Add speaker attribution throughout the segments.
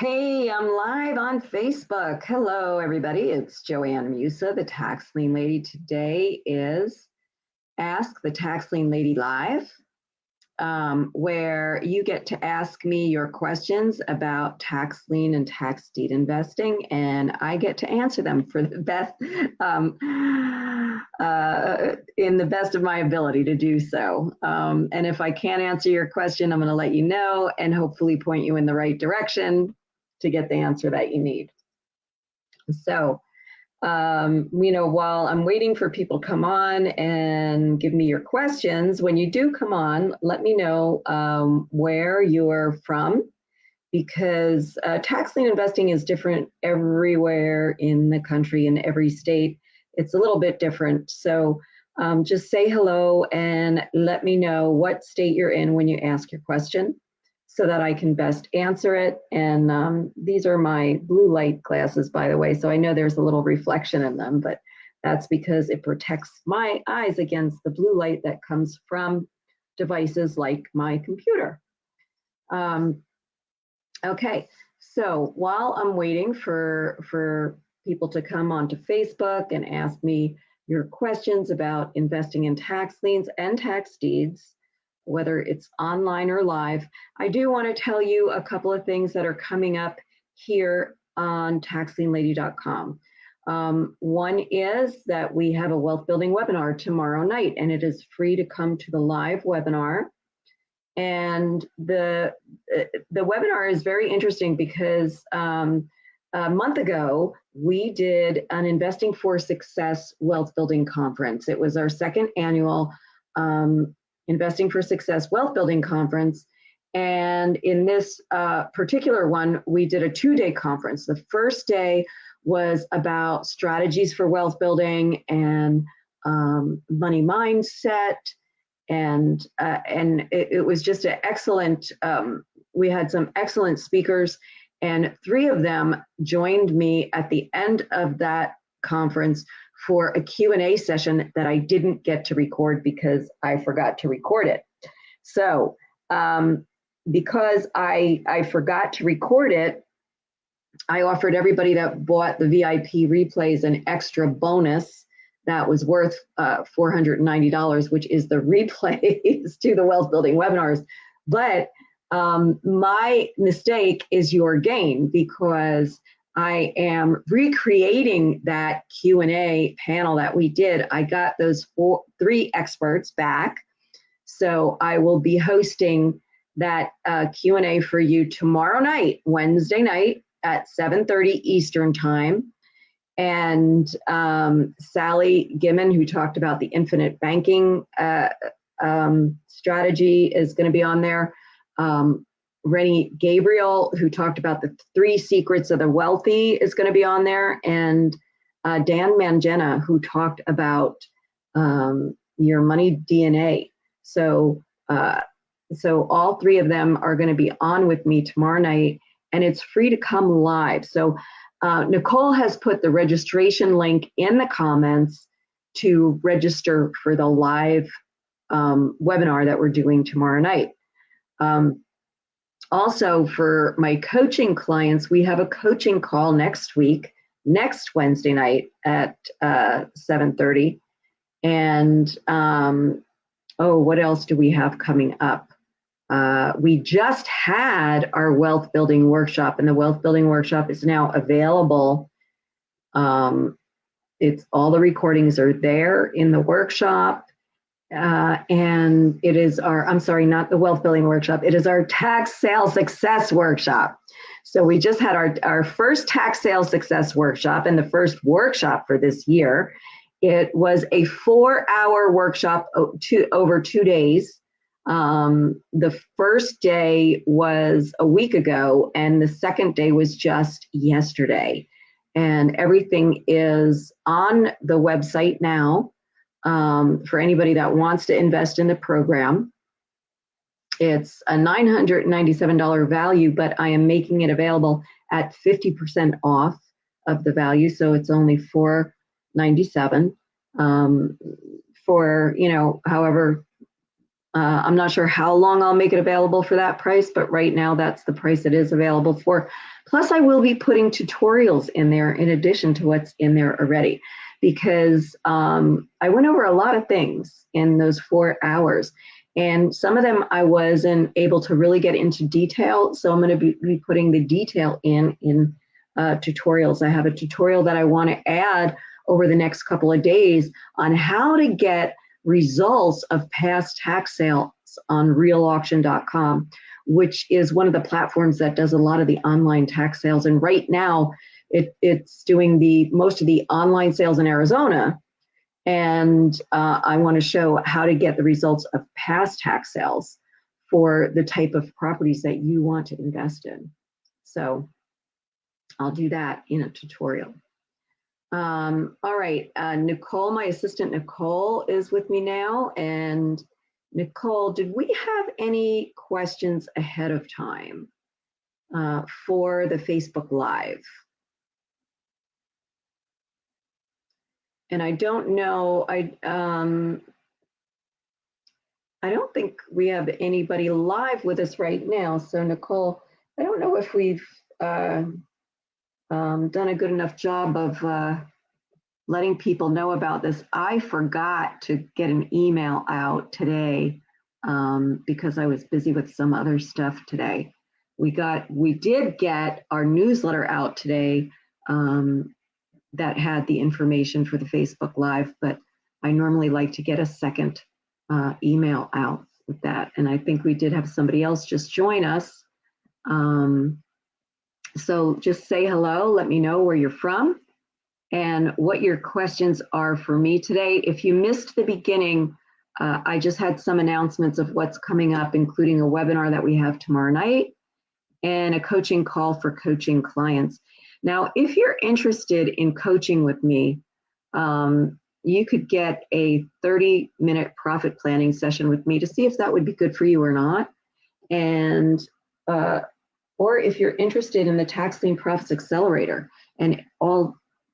Speaker 1: Hey, I'm live on Facebook. Hello, everybody. It's Joanne Musa, the Tax Lien Lady. Today is Ask the Tax Lien Lady Live, where you get to ask me your questions about tax lien and tax deed investing, and I get to answer them for the best, in the best of my ability to do so. And if I can't answer your question, I'm going to let you know and hopefully point you in the right direction to get the answer that you need. So, while I'm waiting for people to come on and give me your questions, when you do come on, let me know where you're from, because tax lien investing is different everywhere in the country, in every state. It's a little bit different. So just say hello and let me know what state you're in when you ask your question, so that I can best answer it. And these are my blue light glasses, by the way, so I know there's a little reflection in them, but that's because it protects my eyes against the blue light that comes from devices like my computer. Okay, so while I'm waiting for people to come onto Facebook and ask me your questions about investing in tax liens and tax deeds, whether it's online or live, I do want to tell you a couple of things that are coming up here on taxlienlady.com. One is that we have a wealth building webinar tomorrow night, and it is free to come to the live webinar. And the webinar is very interesting because a month ago, we did an Investing for Success Wealth Building Conference. It was our second annual Investing for Success Wealth Building Conference. And in this particular one, we did a 2-day conference. The first day was about strategies for wealth building and money mindset. And it was just an excellent, we had some excellent speakers, and 3 of them joined me at the end of that conference for a Q&A session that I didn't get to record because I forgot to record it. So because I forgot to record it, I offered everybody that bought the VIP replays an extra bonus that was worth $490, which is the replays to the wealth building webinars. But my mistake is your gain, because I am recreating that Q&A panel that we did. I got those 3 experts back. So I will be hosting that Q&A for you tomorrow night, Wednesday night at 7:30 Eastern time. And Sally Gimmon, who talked about the infinite banking strategy, is going to be on there. Rennie Gabriel, who talked about the 3 secrets of the wealthy, is going to be on there. And Dan Mangena, who talked about your money DNA. So all 3 of them are going to be on with me tomorrow night, and it's free to come live. So Nicole has put the registration link in the comments to register for the live webinar that we're doing tomorrow night. Also, for my coaching clients, we have a coaching call next week, next Wednesday night at 7:30. And what else do we have coming up? We just had our wealth building workshop, and the wealth building workshop is now available. It's all the recordings are there in the workshop. And it is I'm sorry, not the wealth building workshop. It is our tax sale success workshop. So we just had our first tax sale success workshop, and the first workshop for this year. It was a 4-hour workshop over 2 days. The first day was a week ago, and the second day was just yesterday. And everything is on the website now. For anybody that wants to invest in the program. It's a $997 value, but I am making it available at 50% off of the value. So it's only $497 for, however I'm not sure how long I'll make it available for that price, but right now that's the price it is available for. Plus, I will be putting tutorials in there in addition to what's in there already, because I went over a lot of things in those 4 hours. And some of them I wasn't able to really get into detail. So I'm going to be putting the detail in tutorials. I have a tutorial that I want to add over the next couple of days on how to get results of past tax sales on realauction.com, which is one of the platforms that does a lot of the online tax sales. And right now, it's doing most of the online sales in Arizona. And I want to show how to get the results of past tax sales for the type of properties that you want to invest in. So I'll do that in a tutorial. All right, Nicole, my assistant Nicole, is with me now. And Nicole, did we have any questions ahead of time for the Facebook Live? And I don't know, I don't think we have anybody live with us right now. So Nicole, I don't know if we've done a good enough job of letting people know about this. I forgot to get an email out today because I was busy with some other stuff today. We did get our newsletter out today that had the information for the Facebook Live, but I normally like to get a second email out with that. And I think we did have somebody else just join us. So just say hello, let me know where you're from and what your questions are for me today. If you missed the beginning, I just had some announcements of what's coming up, including a webinar that we have tomorrow night and a coaching call for coaching clients. Now, if you're interested in coaching with me, you could get a 30-minute profit planning session with me to see if that would be good for you or not. And or if you're interested in the Tax Lien Profits Accelerator and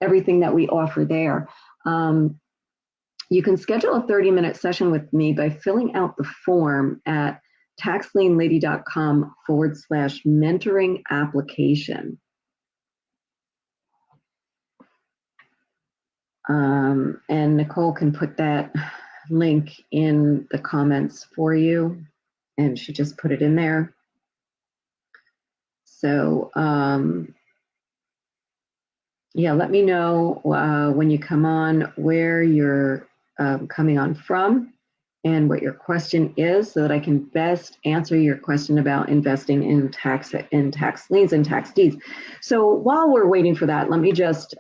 Speaker 1: everything that we offer there, you can schedule a 30-minute session with me by filling out the form at taxlienlady.com/mentoring application. And Nicole can put that link in the comments for you, and she just put it in there. So yeah, let me know when you come on where you're coming on from and what your question is so that I can best answer your question about investing in tax liens and tax deeds. So while we're waiting for that, let me just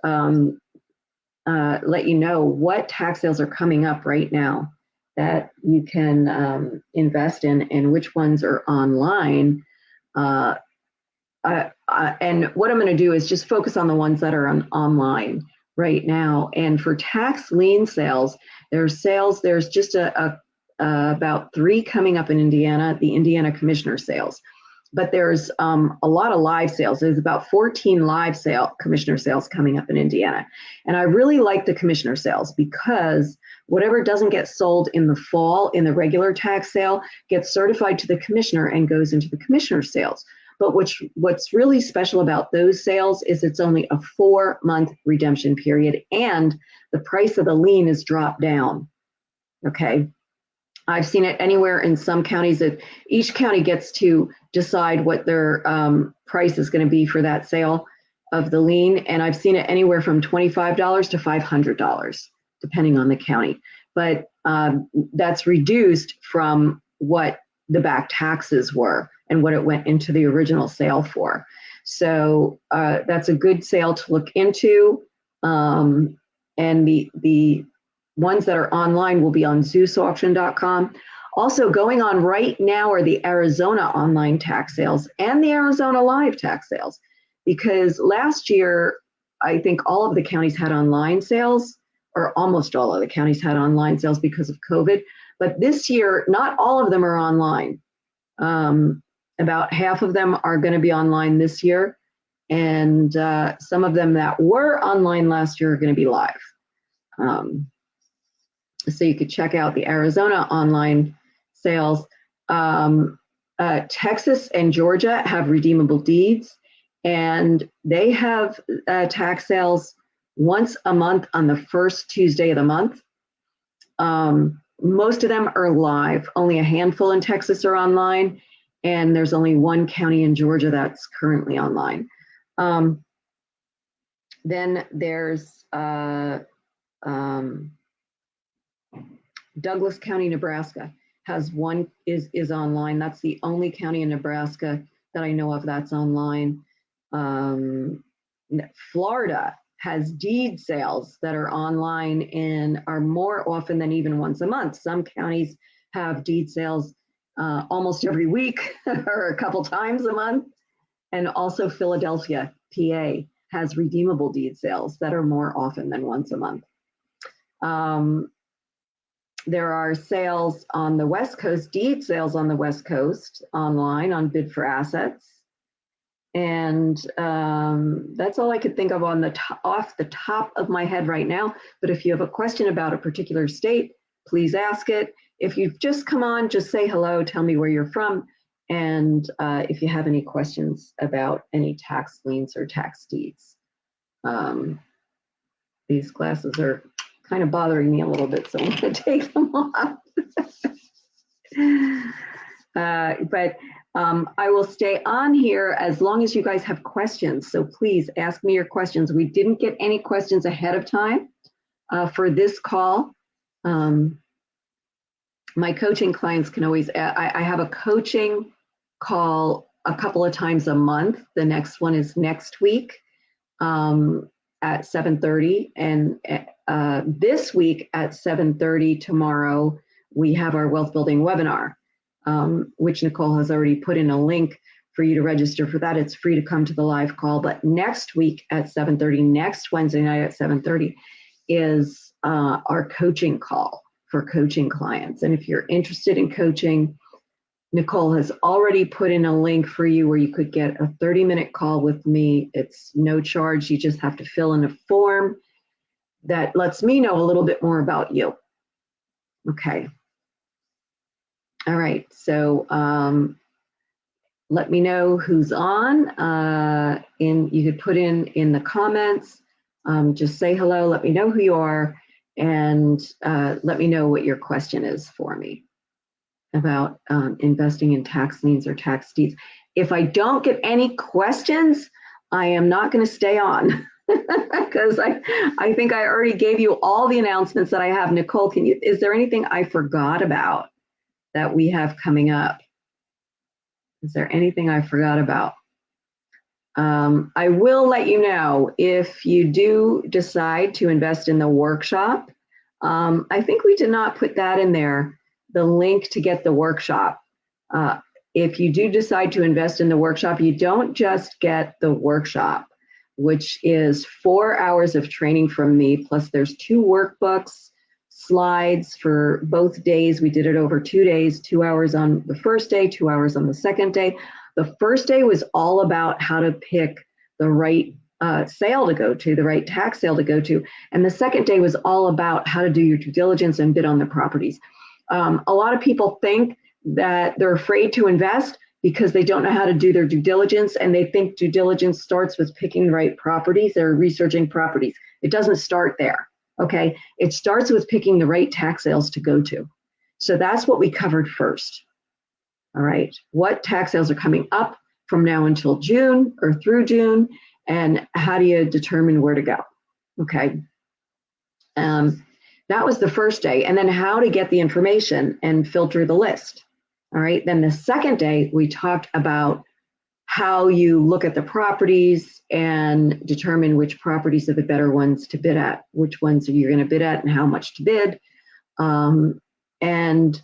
Speaker 1: let you know what tax sales are coming up right now that you can invest in and which ones are online. And what I'm going to do is just focus on the ones that are online right now. And for tax lien sales, there's just about 3 coming up in Indiana, the Indiana Commissioner sales. But there's a lot of live sales. There's about 14 live commissioner sales coming up in Indiana. And I really like the commissioner sales because whatever doesn't get sold in the fall in the regular tax sale gets certified to the commissioner and goes into the commissioner sales. But what's really special about those sales is it's only a 4-month redemption period and the price of the lien is dropped down, okay? I've seen it anywhere in some counties that each county gets to decide what their price is going to be for that sale of the lien. And I've seen it anywhere from $25 to $500, depending on the county. But that's reduced from what the back taxes were and what it went into the original sale for. So that's a good sale to look into. And the ones that are online will be on ZeusAuction.com. Also going on right now are the Arizona online tax sales and the Arizona live tax sales. Because last year, I think all of the counties had online sales, or almost all of the counties had online sales because of COVID. But this year, not all of them are online. About half of them are going to be online this year. And some of them that were online last year are going to be live. So you could check out the Arizona online sales. Texas and Georgia have redeemable deeds, and they have tax sales once a month on the first Tuesday of the month. Most of them are live. Only a handful in Texas are online, and there's only one county in Georgia that's currently online. Then there's Douglas County, Nebraska has one is online. That's the only county in Nebraska that I know of that's online. Florida has deed sales that are online and are more often than even once a month. Some counties have deed sales almost every week or a couple times a month. And also Philadelphia, PA, has redeemable deed sales that are more often than once a month. There are sales on the West Coast, deed sales on the West Coast online on Bid for Assets. And that's all I could think of off the top of my head right now. But if you have a question about a particular state, please ask it. If you've just come on, just say hello, tell me where you're from. And if you have any questions about any tax liens or tax deeds. These glasses are kind of bothering me a little bit, so I'm going to take them off. But I will stay on here as long as you guys have questions. So please ask me your questions. We didn't get any questions ahead of time for this call. My coaching clients can always, I have a coaching call a couple of times a month. The next one is next week at 7:30. And this week at 7:30 tomorrow, we have our wealth building webinar, which Nicole has already put in a link for you to register for that. It's free to come to the live call. But next week at 7:30, next Wednesday night at 7:30 is our coaching call for coaching clients. And if you're interested in coaching, Nicole has already put in a link for you where you could get a 30-minute call with me. It's no charge. You just have to fill in a form that lets me know a little bit more about you. Okay. All right. So let me know who's on. You could put in the comments. Just say hello. Let me know who you are, and let me know what your question is for me about investing in tax liens or tax deeds. If I don't get any questions, I am not going to stay on because I think I already gave you all the announcements that I have. Nicole, is there anything I forgot about that we have coming up? Is there anything I forgot about? I will let you know if you do decide to invest in the workshop. I think we did not put that in there, the link to get the workshop. If you do decide to invest in the workshop, you don't just get the workshop, which is 4 hours of training from me, plus there's 2 workbooks, slides for both days. We did it over 2 days, 2 hours on the first day, 2 hours on the second day. The first day was all about how to pick the right sale to go to, the right tax sale to go to. And the second day was all about how to do your due diligence and bid on the properties. A lot of people think that they're afraid to invest because they don't know how to do their due diligence, and they think due diligence starts with picking the right properties or researching properties. It doesn't start there, okay? It starts with picking the right tax sales to go to. So that's what we covered first, all right? What tax sales are coming up from now until June or through June, and how do you determine where to go, okay? That was the first day, and then how to get the information and filter the list. All right, then the second day, we talked about how you look at the properties and determine which properties are the better ones to bid at, which ones are you going to bid at and how much to bid. And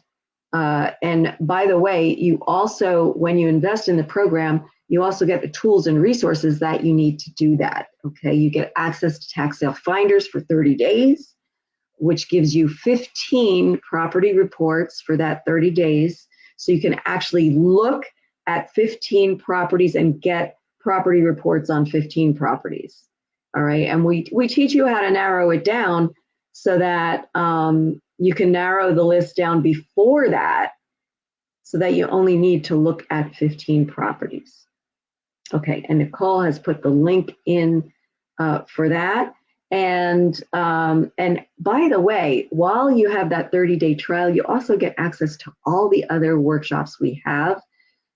Speaker 1: by the way, you also, when you invest in the program, you also get the tools and resources that you need to do that, okay? You get access to tax sale finders for 30 days. Which gives you 15 property reports for that 30 days. So you can actually look at 15 properties and get property reports on 15 properties. All right, and we teach you how to narrow it down so that you can narrow the list down before that so that you only need to look at 15 properties. Okay, and Nicole has put the link in for that. And by the way, while you have that 30-day trial, you also get access to all the other workshops we have.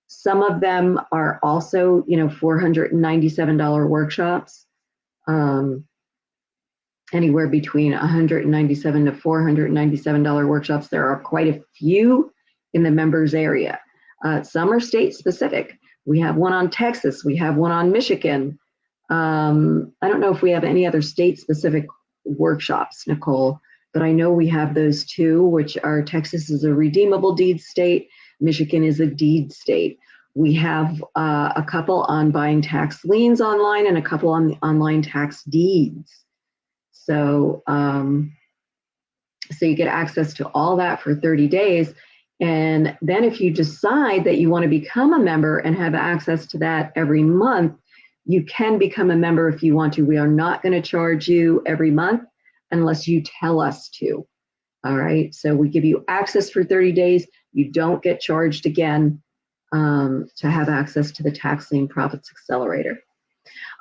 Speaker 1: Some of them are also, $497 workshops, anywhere between $197 to $497 workshops. There are quite a few in the members area. Some are state specific. We have one on Texas. We have one on Michigan. I don't know if we have any other state specific workshops, Nicole, but I know we have those two, which are Texas is a redeemable deed state. Michigan is a deed state. We have a couple on buying tax liens online and a couple on the online tax deeds. So, so you get access to all that for 30 days. And then if you decide that you want to become a member and have access to that every month, you can become a member if you want to. We are not going to charge you every month unless you tell us to. All right. So we give you access for 30 days. You don't get charged again to have access to the Tax Lien Profits Accelerator.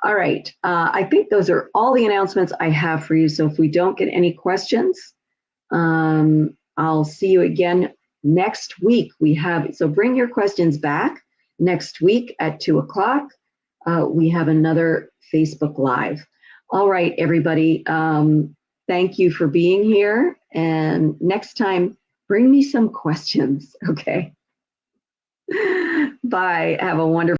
Speaker 1: All right. I think those are all the announcements I have for you. So if we don't get any questions, I'll see you again next week. So bring your questions back next week at 2:00. We have another Facebook Live. All right, everybody. Thank you for being here. And next time, bring me some questions. Okay. Bye. Have a wonderful